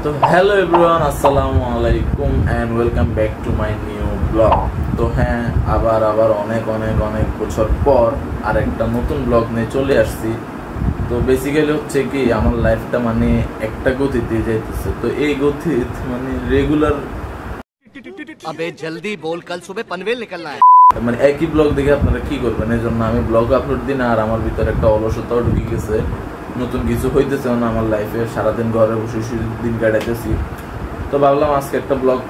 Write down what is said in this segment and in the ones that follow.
তো hello everyone, আসসালামু আলাইকুম and welcome back to my new blog. তো হ্যাঁ, আবার অনেক অনেক অনেক বছর পর আর একটা নতুন ব্লগ নিয়ে চলে আসছি। তো বেসিক্যালি হচ্ছে কি, আমার লাইফটা মানে একটা গতিতে যাইতেছে। তো এই গতি মানে রেগুলার, अबे जल्दी बोल, कल सुबह पनवेल निकलना है। মানে একই ব্লগ দেখে আপনারা কি করবেন। এই জন্য আমি ব্লগ আপলোড দিই না, আর আমার ভিতরে একটা অলসতাও ঢুকে গেছে। নতুন কিছু হইতেছে না আমার লাইফে, সারাদিন ঘরে বসে দিন কাটাইতেছি। তো ভাবলাম আজকে একটা ব্লগ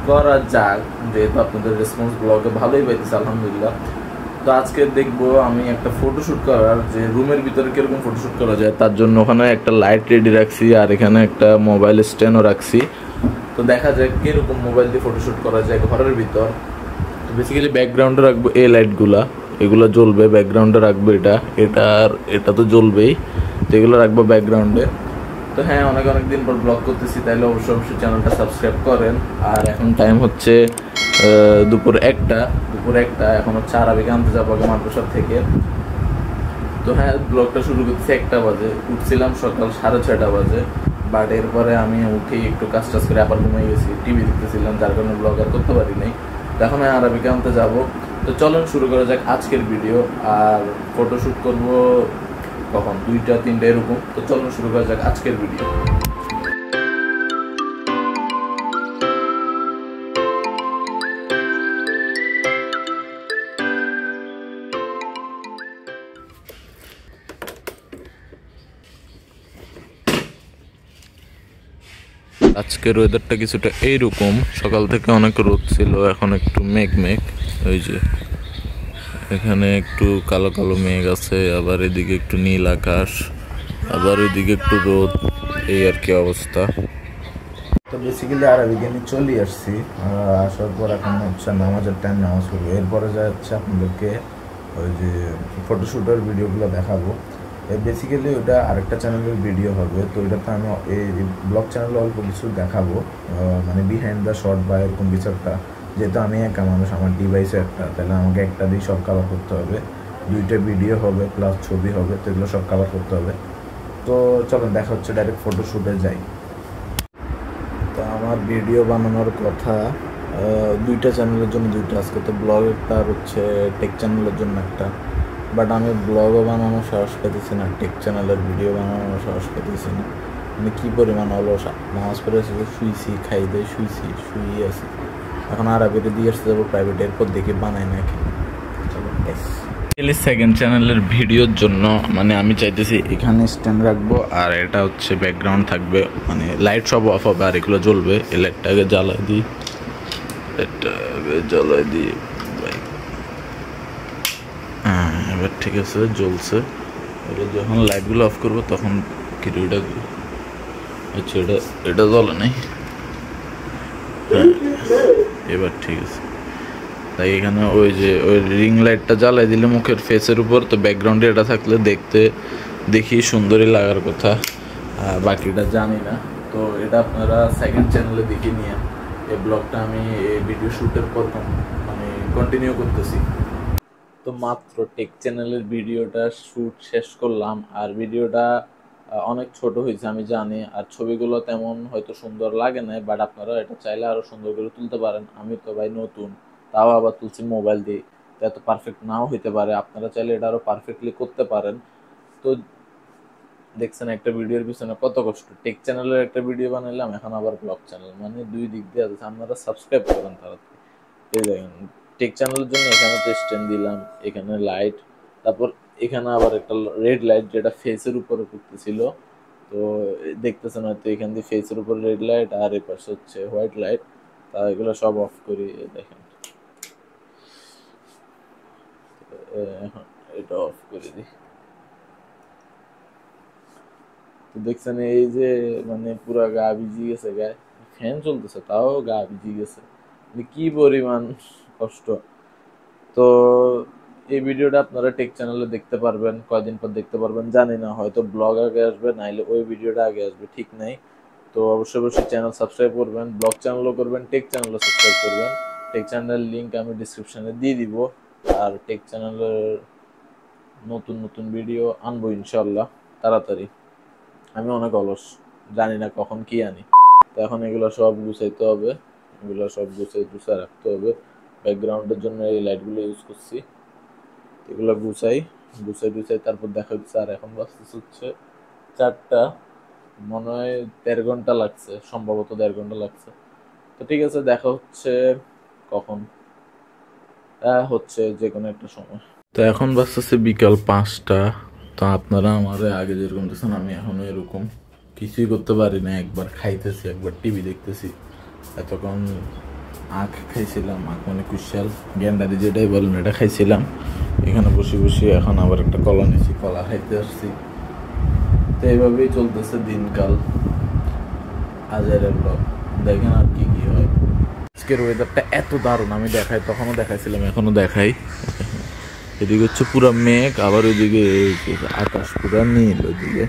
করা যাক, যেহেতু আপনাদের রেসপন্স ব্লগে ভালোই পাইতেছে আলহামদুলিল্লাহ। তো আজকে দেখবো আমি একটা ফটোশ্যুট করার, যে রুমের ভিতরে কিরকম ফটোশ্যুট করা যায় তার জন্য ওখানে একটা লাইট রেডি রাখছি, আর এখানে একটা মোবাইল স্ট্যান্ডও রাখছি। তো দেখা যায় কিরকম মোবাইল দিয়ে ফটোশ্যুট করা যায় ঘরের ভিতর। তো বেসিক্যালি ব্যাকগ্রাউন্ডে রাখবো এই লাইটগুলা, এগুলো জ্বলবে। ব্যাকগ্রাউন্ডে রাখবো এটা তো জ্বলবেই, তো এগুলো রাখবো ব্যাকগ্রাউন্ডে। তো হ্যাঁ, অনেক দিন পর ব্লগ করতেছি, তাইলে অবশ্যই চ্যানেলটা সাবস্ক্রাইব করেন। আর এখন টাইম হচ্ছে দুপুর একটা। এখন হচ্ছে আরাবিকে আনতে যাবো আগে মাদ্রাসা থেকে। তো হ্যাঁ, ব্লগটা শুরু করতেছি 1টা বাজে। উঠছিলাম সকাল 6:30 বাজে, বাট এরপরে আমি উঠে একটু কাজ করে আবার ঘুমিয়ে গেছি, টিভি দেখতেছিলাম, যার কারণে ব্লগ আর করতে পারি নাই। তো এখন আমি আরাবিকে আনতে যাবো। তো চলুন শুরু করা যাক আজকের ভিডিও। আর ফটোশ্যুট করবো কখন, 2টা-3টা এরকম। তো চলুন শুরু করা যাক আজকের ভিডিও। আজকের ওয়েদারটা কিছুটা এইরকম, সকাল থেকে অনেক রোদ ছিল, এখন একটু মেঘ। ওই যে এখানে একটু কালো কালো মেঘ আছে, আবার এদিকে একটু নীল আকাশ, আবার ওইদিকে একটু রোদ, এই আর কি অবস্থা। তো বেসিক্যালি আরাবিকে নিয়ে চলে আসছি। আসার পর এখন হচ্ছে নামাজের টাইম, নামাজ পড়বো। এরপরে যা হচ্ছে আপনাদেরকে ওই যে ফটোশ্যুটের ভিডিওগুলো দেখাবো। বেসিক্যালি ওটা আরেকটা চ্যানেলের ভিডিও হবে। তো এটাতে আমি এই ব্লগ চ্যানেলে অল্প কিছু দেখাবো, মানে বিহাইন্ড দ্য শট বা এরকম কিছু একটা। যেহেতু আমি একা মানুষ, আমার ডিভাইসে একটা, তাহলে আমাকে একটা দিয়ে সব কাভার করতে হবে। 2টা ভিডিও হবে প্লাস ছবি হবে, তো এগুলো সব কাভার করতে হবে। তো চলুন দেখা হচ্ছে, ডাইরেক্ট ফটোশ্যুটে যাই। তো আমার ভিডিও বানানোর কথা 2টা চ্যানেলের জন্য 2টা, আজকে তো ব্লগ একটা আর হচ্ছে টেক চ্যানেলের জন্য একটা। বাট আমি ব্লগও বানানো সাহস পেতেছি না, টেক চ্যানেলের ভিডিও বানানোর সাহস পেতেছি না। মানে কী পরিমাণ অলসা। নামাজ পড়ে এসে শুয়ে আছি। এখন আরাবিতে দিয়ে আসতে যাবো প্রাইভেট, এরপর দেখি বানাই না কি। সেকেন্ড চ্যানেলের ভিডিওর জন্য মানে আমি চাইতেছি এখানে স্ট্যান্ড রাখবো, আর এটা হচ্ছে ব্যাকগ্রাউন্ড থাকবে, মানে লাইট সব অফ হবে আর এগুলো জ্বলবে। এই লাইটটা আগে জ্বালাই দিই, হ্যাঁ এবার ঠিক আছে, জ্বলছে। এবার যখন লাইটগুলো অফ করবো তখন কিরোটা, আচ্ছা এটা জ্বলে নাই, হ্যাঁ এবার ঠিক আছে। তাই এখানে ওই যে ওই রিং লাইটটা জ্বালাই দিলে মুখের ফেসের উপর, তো ব্যাকগ্রাউন্ডে এটা থাকলে দেখি সুন্দরই লাগার কথা। বাকিটা জানি না। তো এটা আপনারা সেকেন্ড চ্যানেলে দেখে নিয়ে, এই ব্লগটা আমি এই ভিডিও শ্যুটের পর মানে কন্টিনিউ করতেছি। তো মাত্র টেক চ্যানেলের ভিডিওটা শ্যুট শেষ করলাম, আর ভিডিওটা অনেক ছোট হয়েছে আমি জানি, আর ছবিগুলো তেমন হয়তো সুন্দর লাগে না, বাট আপনারা এটা চাইলে আরও সুন্দর করে তুলতে পারেন। আমি তো ভাই নতুন, তাও আবার তুলছি মোবাইল দিয়ে, তো এত পারফেক্ট নাও হইতে পারে। আপনারা চাইলে এটা আরও পারফেক্টলি করতে পারেন। তো দেখছেন একটা ভিডিওর পিছনে কত কষ্ট। টেক চ্যানেলের একটা ভিডিও বানাইলাম, এখন আবার ব্লগ চ্যানেল, মানে 2 দিক দিয়ে আছে। আপনারা সাবস্ক্রাইব করেন তাড়াতাড়ি। এই দেখেন, টেক চ্যানেলের জন্য এখানে তো স্ট্যান্ড দিলাম, এখানে লাইট, তারপর এখানে আবার একটা রেড লাইট যেটা ফেসের উপরে করতেছিল। তো দেখতেছেন হয়তো, এখান দিয়ে ফেসের উপর রেড লাইট, আর এ পাশে হচ্ছে হোয়াইট লাইট। তা এগুলো সব অফ করি, দেখেন এখন এটা অফ করে দিই। তো দেখছেন এই যে মানে পুরা গা ভিজি গেছে, গায়ে ফ্যান চলতেছে তাও গা ভিজি গেছে, মানে কি পরিমাণ কষ্ট। তো এই ভিডিওটা আপনারা টেক চ্যানেলে দেখতে পারবেন, কয়দিন পর দেখতে পারবেন জানি না, হয়তো ব্লগ আগে আসবে, নাইলে ওই ভিডিওটা আগে আসবে, ঠিক নাই। তো অবশ্যই চ্যানেল সাবস্ক্রাইব করবেন, ব্লগ চ্যানেলও করবেন, টেক চ্যানেলও সাবস্ক্রাইব করবেন। টেক চ্যানেলের লিঙ্ক আমি ডিসক্রিপশনে দিয়ে দিব। আর টেক চ্যানেলের নতুন ভিডিও আনবো ইনশাল্লাহ তাড়াতাড়ি। আমি অনেক অলস, জানি না কখন কি আনি। তো এখন এগুলো সব গুছাইতে হবে, এগুলো সব গুছাই রাখতে হবে। ব্যাকগ্রাউন্ডের জন্য এই লাইটগুলো ইউজ করছি। এগুলো গুছাই তারপর দেখা হচ্ছে। আর এখন বাজতেছে হচ্ছে 4টা, মনে হয় 1.5 ঘন্টা লাগছে, সম্ভবত 1.5 ঘন্টা লাগছে। তো ঠিক আছে, দেখা হচ্ছে কখন, হচ্ছে যে কোনো একটা সময়। তো এখন বাজতেছে বিকাল 5টা। তো আপনারা আমার আগে যেরকম দেখছেন আমি এখনো এরকম কিছুই করতে পারি না। একবার খাইতেছি, একবার টিভি দেখতেছি। এতক্ষণ আখ খাইছিলাম, আখ মানে কুশাল গেন্ডারি যেটাই বলেন, এটা খাইছিলাম এখানে বসে। এখন আবার একটা কলা নিয়েছি, কলা খাইতে আসছি। তো এইভাবেই চলতেছে দিনকাল। আজের ব্লগ দেখেন আর কি কি হয়। আজকের ওয়েদারটা এত দারুণ, আমি দেখাই, তখনও দেখাইছিলাম, এখনো দেখাই। এদিকে হচ্ছে পুরো মেঘ, আবার ওইদিকে আকাশ পুরো নীল, ওইদিকে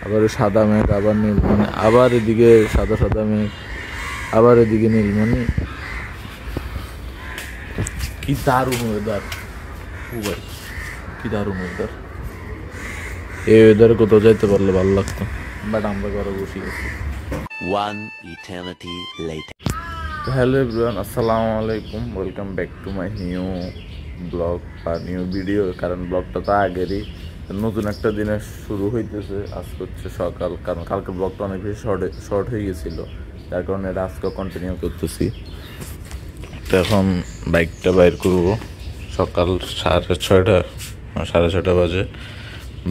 আবার সাদা মেঘ, আবার নীল, মানে আবার এদিকে সাদা সাদা মেঘ, আবার এদিকে নীল, মানে কি দারুণ ওয়েদার। ও ভাই কি দারুণ ওয়েদার। এই ওয়েদারে কোথাও যাইতে পারলে ভালো লাগতো, বাট আমরা ঘরে বসে আছি। হ্যালো এভরিওয়ান, আসসালামু আলাইকুম, welcome back to my new blog বা নিউ ভিডিও। কারণ ব্লগটা তো আগেরই, নতুন একটা দিনে শুরু হইতেছে। আজকে হচ্ছে সকাল, কারণ কালকে ব্লগটা অনেক বেশি শর্ট হয়ে গেছিলো, যার কারণে এটা আজকে কন্টিনিউ করতেছি। তো এখন বাইকটা বাইর করবো, সকাল 6:30 বাজে।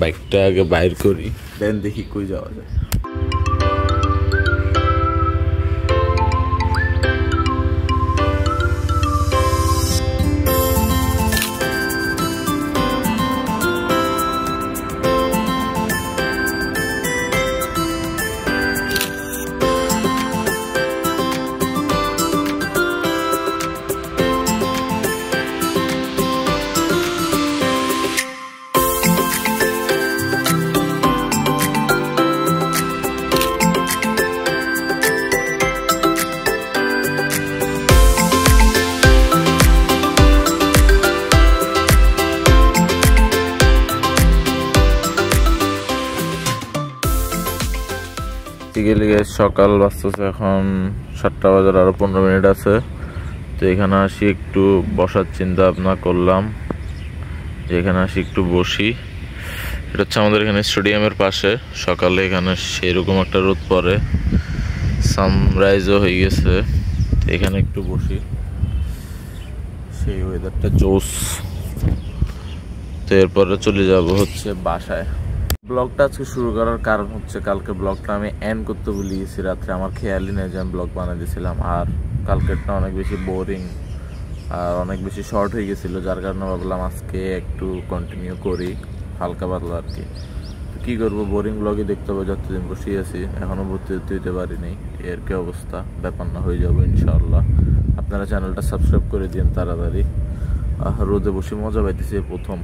বাইকটা আগে বাইর করি, দেন দেখি কই যাওয়া যায়। সকাল বাজতেছে এখন 7টা বাজার আরো 15 মিনিট আছে। তো এখানে আসি একটু বসার চিন্তা ভাবনা করলাম, যে এখানে আসি একটু বসি। এটা হচ্ছে আমাদের এখানে স্টেডিয়ামের পাশে। সকালে এখানে সেরকম একটা রোদ পড়ে, সানরাইজও হয়ে গেছে। এখানে একটু বসি, সেই ওয়েদারটা জোস। তো এরপরে চলে যাব হচ্ছে বাসায়। ব্লগটা আজকে শুরু করার কারণ হচ্ছে, কালকে ব্লগটা আমি এন্ড করতে ভুলে গেছি রাত্রে, আমার খেয়ালই নেই যে আমি ব্লগ বানিয়ে দিয়েছিলাম। আর কালকেরটা অনেক বেশি বোরিং আর অনেক বেশি শর্ট হয়ে গেছিলো, যার কারণে ভাবলাম আজকে একটু কন্টিনিউ করি হালকা পাতলা আর কি। তো কী করবো, বোরিং ব্লগই দেখতে হবে। যতদিন বসে আছি এখনও ভর্তি হতে পারিনি, এর কি অবস্থা, ব্যাপার না, হয়ে যাবো ইনশাআল্লাহ। আপনারা চ্যানেলটা সাবস্ক্রাইব করে দিন তাড়াতাড়ি। রোদে বসে মজা পাইতেছি প্রথম,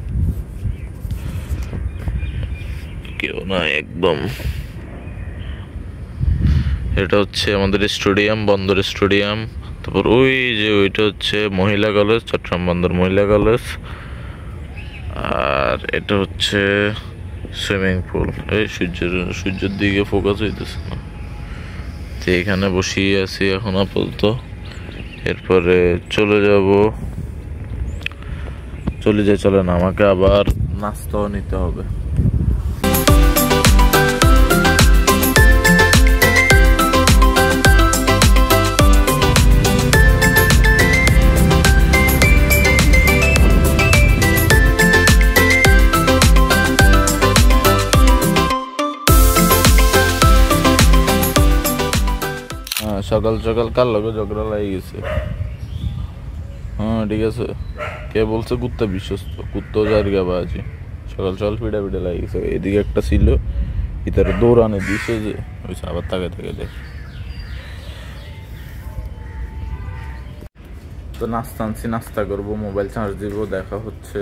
কেউ না একদম। এটা হচ্ছে আমাদের স্টেডিয়াম, বন্দর স্টেডিয়াম। তারপর ওই যে ওইটা হচ্ছে মহিলা কলেজ, চট্টগ্রাম বন্দর মহিলা কলেজ। আর এটা হচ্ছে সুইমিং পুল। এই সূর্যের দিকে ফোকাস হইতেছে না। তো এখানে বসিয়ে আছি এখন আপাতত। এরপরে চলেন আমাকে আবার নাস্তাও নিতে হবে। সকাল সকাল কার লগে ঝগড়া লাগে গেছে। হ্যাঁ ঠিক আছে, কে বলছে কুত্তা বিশ্বস্ত, কুত্তাও জায়গা বাজি। সকাল সকাল পিঠা লাগে গেছে। এদিকে একটা ছিল, ইতারে দৌড়ানে দিছে যে ওইসে আবার তাকে দেখ। তো নাস্তা আনছি, নাস্তা করবো, মোবাইল চার্জ দিব, দেখা হচ্ছে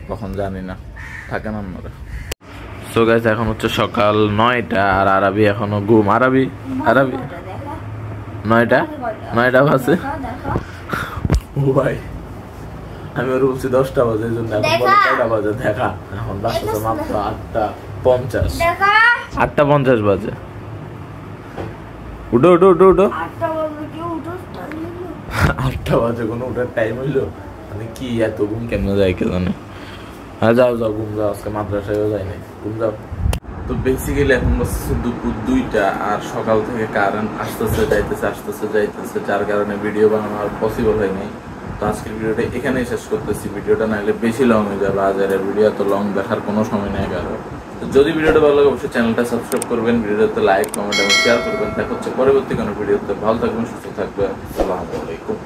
কখন জানি না, থাকেন আপনারা। সো গাইস, এখন হচ্ছে সকাল 9টা আর আরবি এখনো ঘুম। আরবি 9টা বাজে। ভাই আমি ওর বলছি 10টা বাজে, এই জন্য এখন বলে 9টা বাজে। দেখা এখন বাজতেছে মাত্র 8:50 বাজে। উঠো উঠো উঠো উঠো। 8টা বাজে আটটা বাজে কোনো ওঠার টাইম হইলো? মানে কি এত ঘুম কেমন যায় কে জানে। হ্যাঁ যাও যাও ঘুম যাও, আজকে মাদ্রাসায়ও যাই নাই, ঘুম যাও। তো বেসিক্যালি এখন বসছে দুপুর 2টা, আর সকাল থেকে কারেন্ট আসতেছে যাইতেছে, যার কারণে ভিডিও বানানো আর পসিবল হয় নাই। তো আজকের ভিডিওটা এখানেই শেষ করতেছি। ভিডিওটা নাহলে বেশি লং হয়ে যাবে, আজ আর ভিডিও এত লং দেখার কোনো সময় নেই কারো। তো যদি ভিডিওটা ভালো লাগে অবশ্যই চ্যানেলটা সাবস্ক্রাইব করবেন, ভিডিওতে লাইক কমেন্ট এবং শেয়ার করবেন। দেখা হচ্ছে পরবর্তী কোনো ভিডিওতে। ভালো থাকবেন, সুস্থ থাকবেন, আসসালামু আলাইকুম।